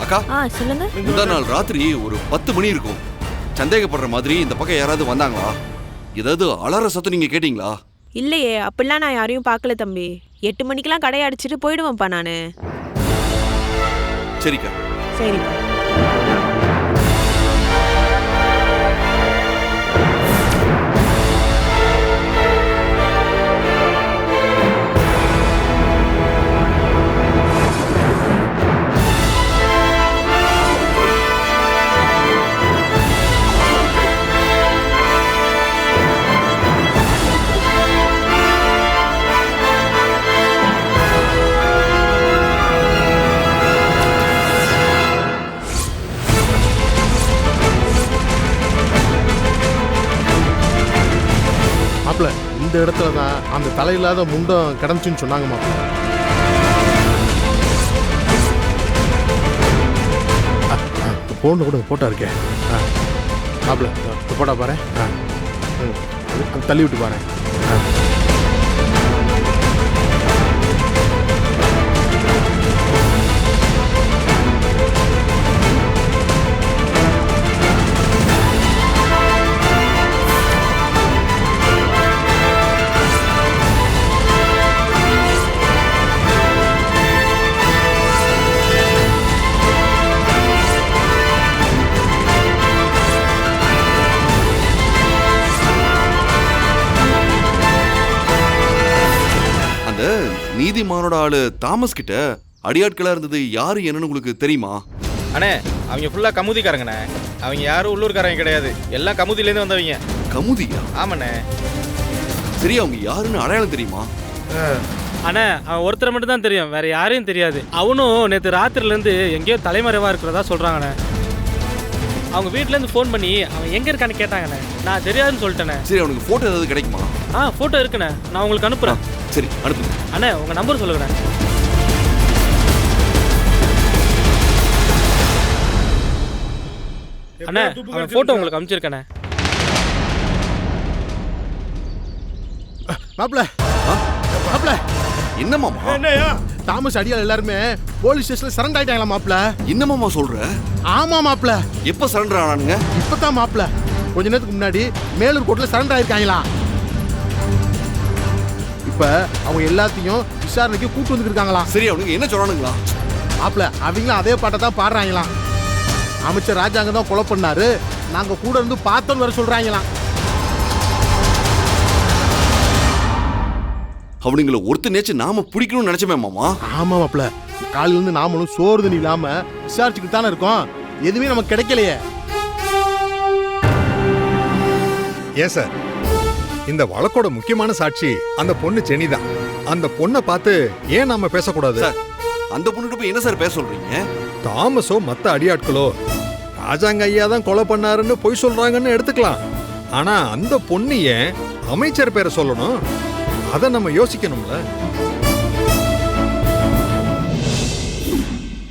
அக்கா சொல்லுங்க. முந்தா நாள் ராத்திரி ஒரு 10 மணி இருக்கும். சந்தேகப்படுற மாதிரி இந்த பக்கம் யாராவது வந்தாங்களா? ஏதாவது அலற சத்தம் நீங்க கேட்டீங்களா? இல்லையே, அப்படிலாம் நான் யாரையும் பார்க்கல தம்பி. 8 மணிக்கெல்லாம் கடையை அடிச்சிட்டு போயிடுவேன்ப்பா நானு. சரிக்கா. சரிப்பா. மாப்பிள்ள, இந்த இடத்துல தான் அந்த தலையில்லாத முண்டம் கிடந்துச்சுன்னு சொன்னாங்க மாப்பிள்ள. போன கூட போட்டா இருக்கேன். மாப்பிள்ள போட்டா பாரு. தள்ளி விட்டு பாரு. நீதிமானோட ஆளு தாமஸ் கிட்ட அடியாட்களா இருந்தது யாரு என்னன்னு உங்களுக்கு தெரியுமா? அண்ணே, அவங்க ஃபுல்லா கமுதிக்காரங்கண்ணே. அவங்க யாரும் உள்ளூர்காரங்க கிடையாது, எல்லாம் கமுதியிலேருந்து வந்தவங்க. கமுதியா? ஆமாண்ணே. சரி, அவங்க யாருன்னு அடையாளம் தெரியுமா? அண்ணே, அவன் ஒருத்தரை மட்டும் தான் தெரியும், வேற யாரையும் தெரியாது. அவனும் நேற்று ராத்திரிலேருந்து எங்கேயோ தலைமறைவா இருக்கிறதா சொல்றாங்கண்ணே. அவங்க வீட்டிலேருந்து ஃபோன் பண்ணி அவன் எங்கே இருக்கான்னு கேட்டாங்கண்ணே. நான் தெரியாதுன்னு சொல்லிட்டேண்ணே. சரி, அவனுக்கு ஃபோட்டோ ஏதாவது கிடைக்குமா? ஃபோட்டோ இருக்குண்ணே, நான் உங்களுக்கு அனுப்புகிறேன். சரி, அனுப்புங்க. அண்ணே, உங்கள் நம்பர் சொல்லுங்கண்ணே. அண்ணே, அவன் ஃபோட்டோ உங்களுக்கு அனுப்பிச்சிருக்கேண்ணே. மாப்பிள்ள, மாப்பிள்ள, என்ன மாமா? என்னையா தாமஸ் அடியால் எல்லாருமே போலீஸ் ஸ்டேஷன்ல சரண்டர் ஆயிட்டாங்களா மாப்பிள்ள? என்ன மாமா சொல்ற? ஆமா மாப்பிள்ள. எப்ப சரண்டர் ஆனானுங்க? இப்பதான் மாப்பிள்ள, கொஞ்ச நேரத்துக்கு முன்னாடி மேலூர் கோர்ட்ல சரண்டர் ஆயிருக்காங்களா. இப்ப அவங்க எல்லாத்தையும் விசாரணைக்கு கூட்டு வந்துருக்காங்களா. சரி, அவனுக்கு என்ன சொல்றானுங்களா? மாப்பிள்ள, அவங்களும் அதே பாட்டை தான் பாடுறாங்களாம். அமைச்சர் ராஜாங்க தான் கொலை பண்ணாரு, நாங்க கூட இருந்து பார்த்தோன்னு வர சொல்றாங்களாம். அவனுங்களை ஒருத்த நேச்சு நாம பிடிக்கணும்னு நினைச்சமே மாமா. ஆமா மாப்பிள்ள, காலையில இருந்து நாமளும் சோறு தண்ணி இல்லாம விசாரிச்சுக்கிட்டு தானே இருக்கோம். எதுவுமே நமக்கு கிடைக்கலையே. ஏன் சார், இந்த வழக்கோட முக்கியமான சாட்சி அந்த பொண்ணு ஜெனி தான். அந்த பொண்ணை பார்த்து ஏன் நாம பேசக்கூடாது? சார், அந்த பொண்ணுகிட்ட போய் என்ன சார் பேச சொல்றீங்க? தாமஸோ மத்த அடியாட்களோ ராஜாங்க ஐயா தான் கொலை பண்ணாருன்னு பொய் சொல்றாங்கன்னு எடுத்துக்கலாம். ஆனா அந்த பொண்ணு ஏன் அமைச்சர் பேரை சொல்லணும்? அதை நம்ம யோசிக்கணும்ல.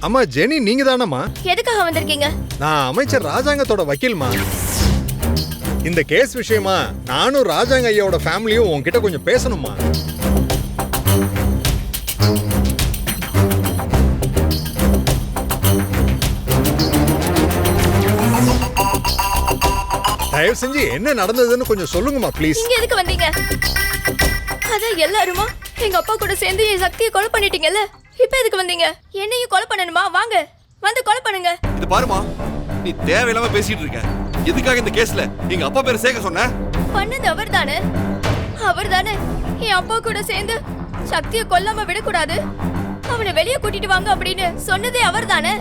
அம்மா ஜெனி, நீங்க தானம்மா? எதுக்காக வந்திருக்கீங்க? நான் அமைச்சர் ராஜாங்கத்தோட வக்கீல்மா. இந்த கேஸ் விஷயமா நானும் ராஜாங்க ஐயாவோட ஃபேமிலியும் உன்கிட்ட கொஞ்சம் பேசணுமா? தயவு செஞ்சு என்ன நடந்ததுன்னு கொஞ்சம் சொல்லுங்கம்மா ப்ளீஸ். நீங்க எதுக்கு வந்தீங்க? அதான் எல்லாருமா எங்க அப்பா கூட சேர்ந்து என் சக்தியை கொலை பண்ணிட்டீங்கல்ல, இப்ப எதுக்கு வந்தீங்க? என்னையும் கொலை பண்ணணுமா? வாங்க வந்து கொலை பண்ணுங்க. இது பாருமா, நீ தேவையில்லாம பேசிட்டு இருக்க. எதுக்காக இந்த கேஸ்ல எங்க அப்பா பேரை சேர்க்க சொன்ன? பண்ணது அவர்தானே, அவர்தானே என் அப்பா கூட சேர்ந்து சக்தியை கொல்லாம விடக்கூடாது, அவனை வெளியே கூட்டிட்டு வாங்க அப்படின்னு சொன்னதே அவர்தானே.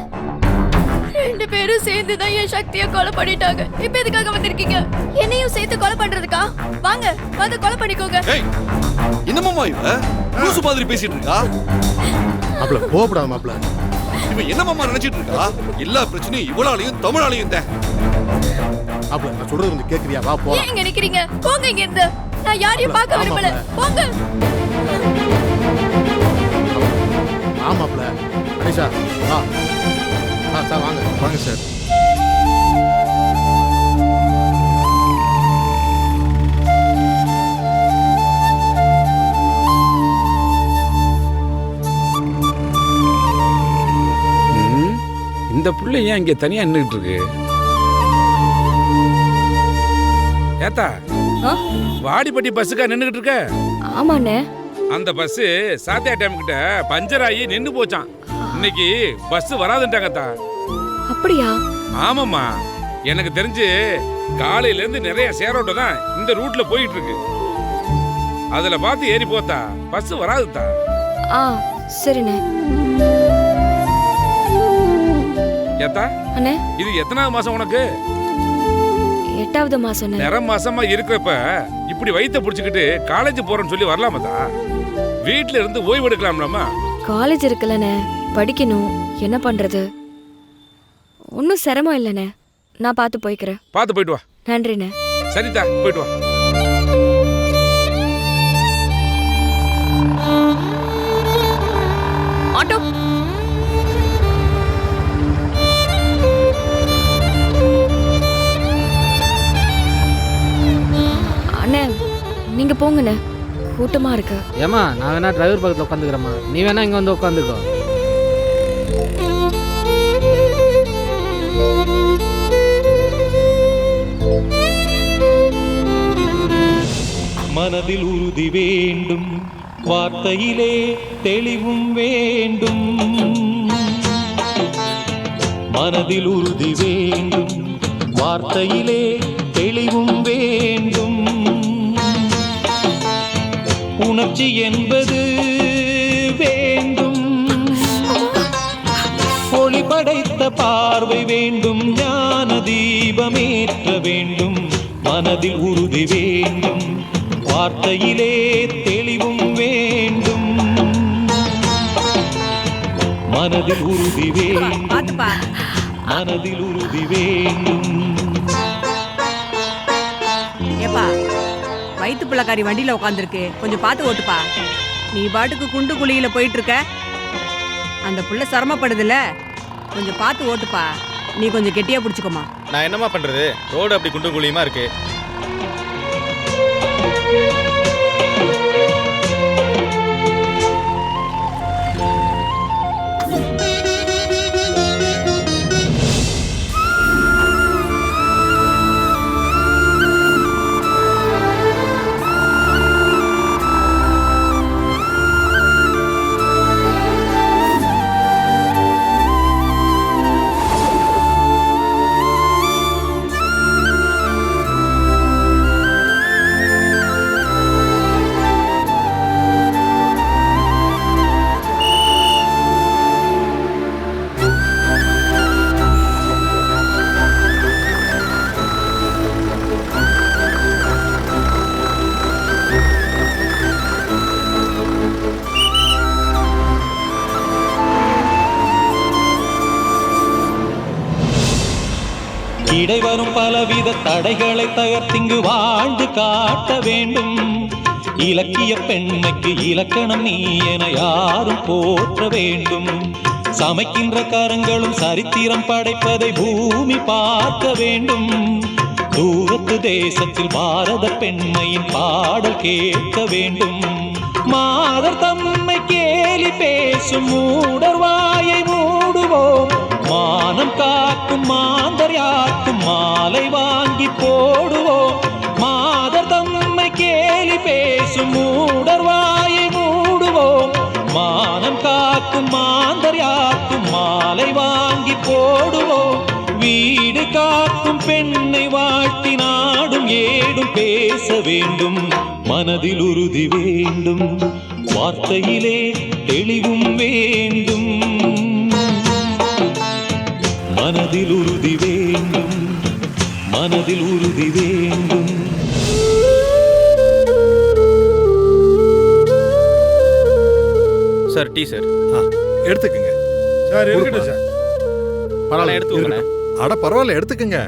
2 பேரும் சேர்ந்து தான் என் சக்தியை கொலை பண்ணிட்டாங்க. இப்ப எதுக்காக வந்திருக்கீங்க? என்னையும் சேர்த்து கொலை பண்றதுக்கா? வாங்க வந்து கொலை பண்ணிக்கோங்க. என்னமாமா இவ லூசு மாதிரி பேசிட்டு இருக்கா? மாப்பிள்ள கோபப்படாத மாப்பிள்ள. இவன் என்ன மாமா நினைச்சிட்டு இருக்கா? எல்லா பிரச்சனையும் இவளாலையும் தமிழாலையும் தான். மாப்பிள்ள, நான் சொல்றது வந்து கேக்குறியா? வா போலாம். ஏன் இங்க நிக்கிறீங்க? போங்க இங்க இருந்து. நான் யாரையும் பார்க்க விரும்பல. போங்க. ஆமாப்ல. அனிஷா வா. சார் வாங்க. வாங்க சார். இந்த இந்த புள்ள ஏன் இங்க தனியா நின்றுட்டு இருக்கு? ஏத்தா, வாடிப்பட்டி பஸ்ஸுக்கா நின்றுகிட்டு இருக்க? ஆமாண்ணே. அந்த பஸ் சாத்தியா டைம் கிட்ட பஞ்சர் ஆகி நின்னு போச்சான். இன்னைக்கு பஸ் வராதுட்டாங்கத்தா. அப்படியா? ஆமாம்மா, எனக்கு தெரிஞ்சு காலையில இருந்து நிறைய சேரோட்டம் தான் இந்த ரூட்ல போயிட்டு இருக்கு. அதுல பார்த்து ஏறி போத்தா, பஸ் வராதுத்தா. சரிண்ணே. ஏத்தா, அண்ணே, இது எத்தனாவது மாசம் உனக்கு? 8வது மாசம். நிற மாசமா இருக்கிறப்ப இப்படி வயித்தை புடிச்சுக்கிட்டு காலேஜ் போறேன்னு சொல்லி வரலாமதா? வீட்ல இருந்து ஓய்வு எடுக்கலாம்லாமா? காலேஜ் இருக்குல்லண்ணே, படிக்கணும். என்ன பண்றது? ஒன்றும் சிரமம் இல்லைண்ணே, நான் பார்த்து போய்க்கிறேன். பார்த்து போயிட்டு வா. நன்றிண்ணே. சரிதா, போயிட்டு வா. ஆட்டோ. அண்ணே, நீங்க போங்கண்ணே, கூட்டமா இருக்கு. ஏமா, நான் வேணா டிரைவர் பக்கத்தில் உட்காந்துக்கிறேம்மா, நீ வேணா இங்கே வந்து உட்காந்துக்கோ. மனதில் உறுதி வேண்டும், வார்த்தையிலே தெளிவும் வேண்டும். மனதில் உறுதி வேண்டும், வார்த்தையிலே தெளிவும் வேண்டும். உணர்ச்சி என்பது வேண்டும், ஒளி படைத்த பார்வை வேண்டும், ஞான தீபமேற்ற வேண்டும். மனதில் உறுதி வேண்டும், வார்த்தையிலே தெளிவும் வேண்டும். மனதில் உறுதி வேண்டும், மனதில் உறுதி வேண்டும். ஏப்பா, வயிற்று பிள்ளைக்காரி வண்டியில உட்காந்துருக்கு, கொஞ்சம் பார்த்து ஓட்டுப்பா. நீ பாட்டுக்கு குண்டு குழியில போயிட்டு இருக்க, அந்த புள்ள சிரமப்படுதுல, கொஞ்சம் பார்த்து ஓட்டுப்பா. நீ கொஞ்சம் கெட்டியா பிடிச்சுக்கோமா. நான் என்னமா பண்றது, ரோடு அப்படி குண்டு குழியுமா இருக்கு. இடைவரும் பலவித தடைகளை தகர்த்திங்கு வாழ்ந்து காட்ட வேண்டும். இலக்கிய பெண்மைக்கு இலக்கணம் நீ என யாரும் போற்ற வேண்டும். சமைக்கின்ற கரங்களும் சரித்திரம் படைப்பதை பூமி பார்க்க வேண்டும். தூரத்து தேசத்தில் பாரத பெண்மையின் பாடல் கேட்க வேண்டும். மாதர் தம்மை கேலி பேசும் மூடர் வாயை மூடுவோம். மானம் காக்கும் மாந்தர் யாக்கும் மாலை வாங்கி போடுவோம். மாதர் தம்மை கேலி பேசும் மூடர் வாயை மூடுவோம். மானம் காக்கும் மாந்தர் யாக்கும் மாலை வாங்கி போடுவோம். வீடு காக்கும் பெண்ணை வாழ்த்தி நாடும் ஏடும் பேச வேண்டும். மனதில் உறுதி வேண்டும், வார்த்தையிலே தெளிவும் வேண்டும். மனதில் உறுதி வேண்டும், மனதில் உறுதி வேண்டும். Sir, tea sir. எடுத்துக்கங்க சார், இருக்கட்டும் சார். பரவாயில்ல, எடுத்துக்கோங்க. அட பரவாயில்ல, எடுத்துக்கங்க.